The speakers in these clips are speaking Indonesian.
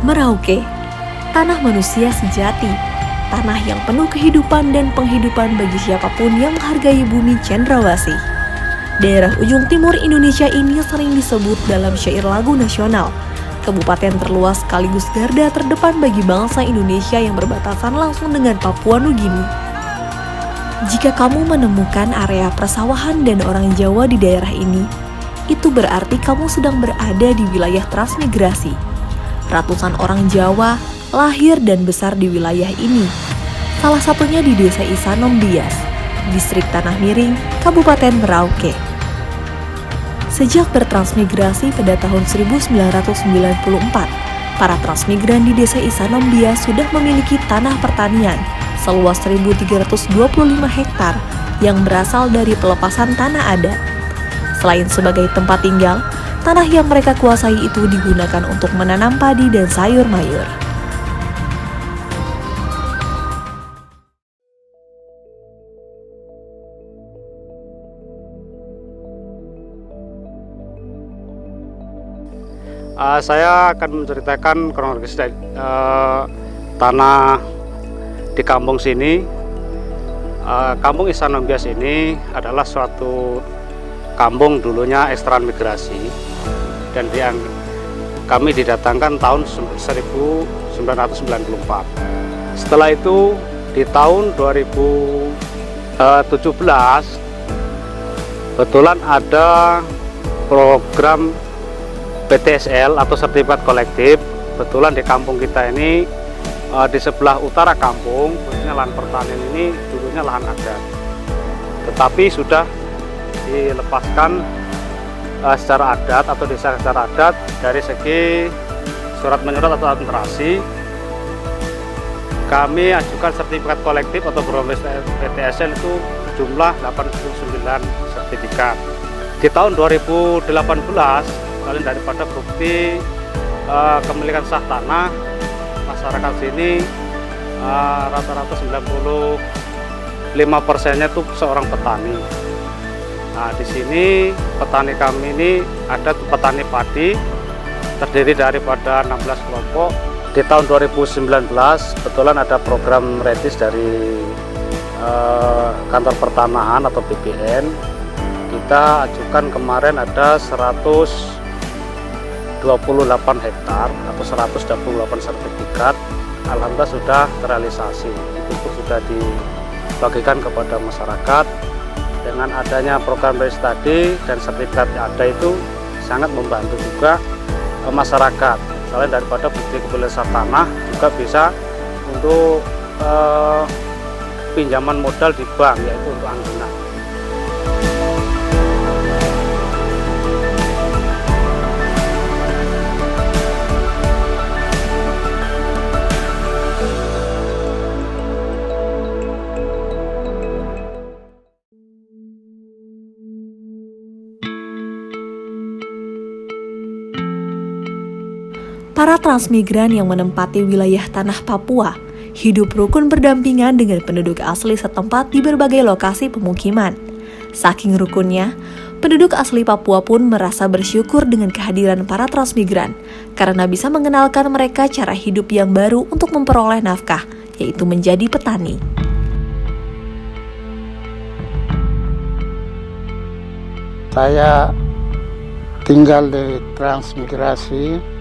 Merauke, tanah manusia sejati, tanah yang penuh kehidupan dan penghidupan bagi siapapun yang menghargai bumi cendrawasih. Daerah ujung timur Indonesia ini sering disebut dalam syair lagu nasional, kabupaten terluas sekaligus garda terdepan bagi bangsa Indonesia yang berbatasan langsung dengan Papua Nugini. Jika kamu menemukan area persawahan dan orang Jawa di daerah ini, itu berarti kamu sedang berada di wilayah transmigrasi. Ratusan orang Jawa lahir dan besar di wilayah ini, salah satunya di Desa Isanom Bias, Distrik Tanah Miring, Kabupaten Merauke. Sejak bertransmigrasi pada tahun 1994, para transmigran di Desa Isanom Bias sudah memiliki tanah pertanian seluas 1.325 hektar yang berasal dari pelepasan tanah adat. Selain sebagai tempat tinggal, tanah yang mereka kuasai itu digunakan untuk menanam padi dan sayur mayur. Saya akan menceritakan kronologis tanah di kampung sini. Kampung Isanom Bias ini adalah suatu kampung dulunya ekstransmigrasi dan kami didatangkan tahun 1994. Setelah itu di tahun 2017 kebetulan ada program PTSL atau sertifikat kolektif. Kebetulan di kampung kita ini di sebelah utara kampung, khususnya lahan pertanian ini dulunya lahan adat, tetapi sudah dilepaskan secara adat atau desa secara adat. Dari segi surat menyurat atau administrasi, kami ajukan sertifikat kolektif atau program PTSL itu jumlah 89 sertifikat. Di tahun 2018, kalian daripada bukti kepemilikan sah tanah, masyarakat sini rata-rata 95%-nya itu seorang petani. Nah, di sini petani kami ini ada petani padi, terdiri daripada 16 kelompok. Di tahun 2019 kebetulan ada program retis dari kantor pertanahan atau BPN. Kita ajukan kemarin ada 128 hektar atau 128 sertifikat. Alhamdulillah sudah terrealisasi. Itu pun sudah dibagikan kepada masyarakat. Dengan adanya program retis tadi dan sertifikat yang ada itu sangat membantu juga masyarakat. Selain daripada bukti kepemilikan tanah, juga bisa untuk pinjaman modal di bank, yaitu untuk anggaran. Para transmigran yang menempati wilayah tanah Papua hidup rukun berdampingan dengan penduduk asli setempat di berbagai lokasi pemukiman. Saking rukunnya, penduduk asli Papua pun merasa bersyukur dengan kehadiran para transmigran karena bisa mengenalkan mereka cara hidup yang baru untuk memperoleh nafkah, yaitu menjadi petani. Saya tinggal di transmigrasi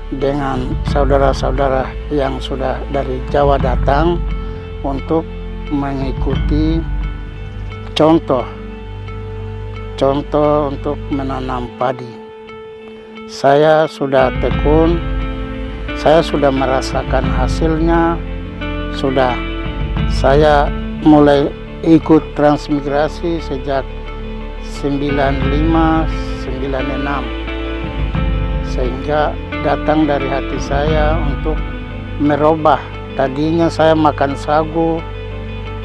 dengan saudara-saudara yang sudah dari Jawa datang untuk mengikuti contoh untuk menanam padi. Saya sudah tekun, saya sudah merasakan hasilnya, saya mulai ikut transmigrasi sejak 95-96, sehingga datang dari hati saya untuk merubah. Tadinya saya makan sagu,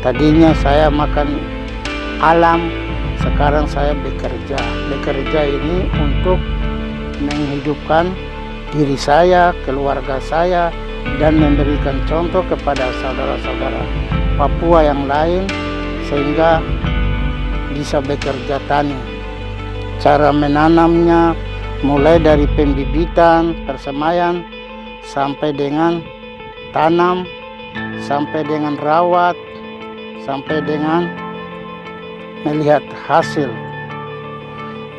tadinya saya makan alam, sekarang saya bekerja. Bekerja ini untuk menghidupkan diri saya, keluarga saya, dan memberikan contoh kepada saudara-saudara Papua yang lain sehingga bisa bekerja tani. Cara menanamnya mulai dari pembibitan, persemaian, sampai dengan tanam, sampai dengan rawat, sampai dengan melihat hasil.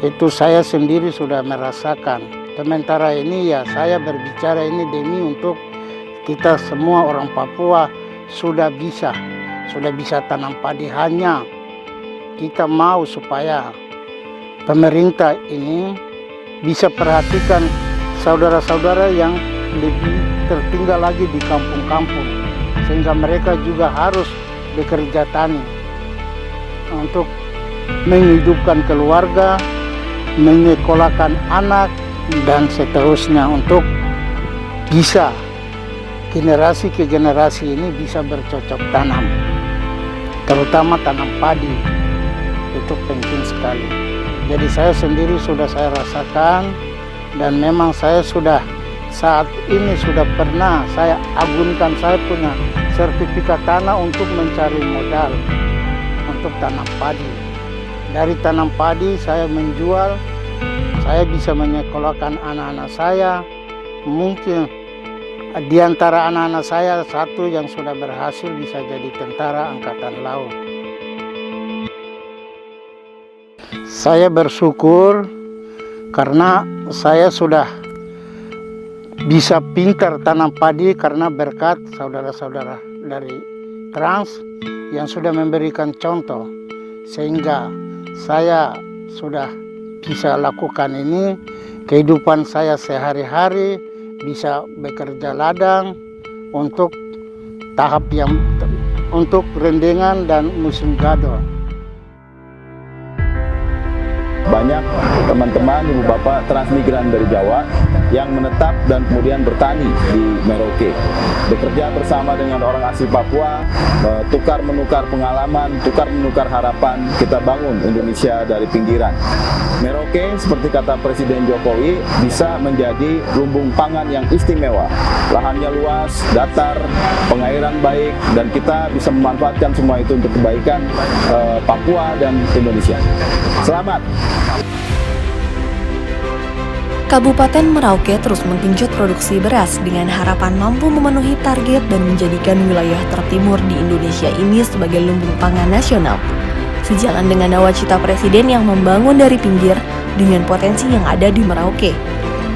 Itu saya sendiri sudah merasakan. Sementara ini ya saya berbicara ini demi untuk kita semua orang Papua sudah bisa tanam padi. Hanya kita mau supaya pemerintah ini bisa perhatikan saudara-saudara yang lebih tertinggal lagi di kampung-kampung, sehingga mereka juga harus bekerja tani untuk menghidupkan keluarga, menyekolahkan anak, dan seterusnya untuk bisa generasi ke generasi ini bisa bercocok tanam, terutama tanam padi. Itu penting sekali. Jadi saya sendiri sudah saya rasakan, dan memang saya sudah saat ini sudah pernah saya agunkan saya punya sertifikat tanah untuk mencari modal untuk tanam padi. Dari tanam padi saya menjual, saya bisa menyekolahkan anak-anak saya. Mungkin di antara anak-anak saya satu yang sudah berhasil bisa jadi tentara angkatan laut. Saya bersyukur karena saya sudah bisa pintar tanam padi karena berkat saudara-saudara dari Trans yang sudah memberikan contoh, sehingga saya sudah bisa lakukan ini. Kehidupan saya sehari-hari bisa bekerja ladang untuk tahap yang untuk rendengan dan musim gado. Banyak teman-teman, ibu bapak transmigran dari Jawa yang menetap dan kemudian bertani di Merauke. Bekerja bersama dengan orang asli Papua, tukar menukar pengalaman, tukar menukar harapan, kita bangun Indonesia dari pinggiran. Merauke, seperti kata Presiden Jokowi, bisa menjadi lumbung pangan yang istimewa. Lahannya luas, datar, pengairan baik, dan kita bisa memanfaatkan semua itu untuk kebaikan Papua dan Indonesia. Selamat! Kabupaten Merauke terus menggenjot produksi beras dengan harapan mampu memenuhi target dan menjadikan wilayah tertimur di Indonesia ini sebagai lumbung pangan nasional. Sejalan dengan nawacita Presiden yang membangun dari pinggir dengan potensi yang ada di Merauke.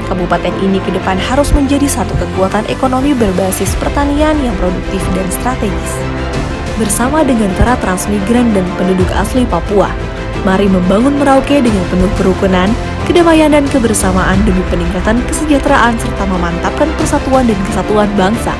Kabupaten ini ke depan harus menjadi satu kekuatan ekonomi berbasis pertanian yang produktif dan strategis. Bersama dengan para transmigran dan penduduk asli Papua, mari membangun Merauke dengan penuh kerukunan, kedamaian dan kebersamaan demi peningkatan kesejahteraan serta memantapkan persatuan dan kesatuan bangsa.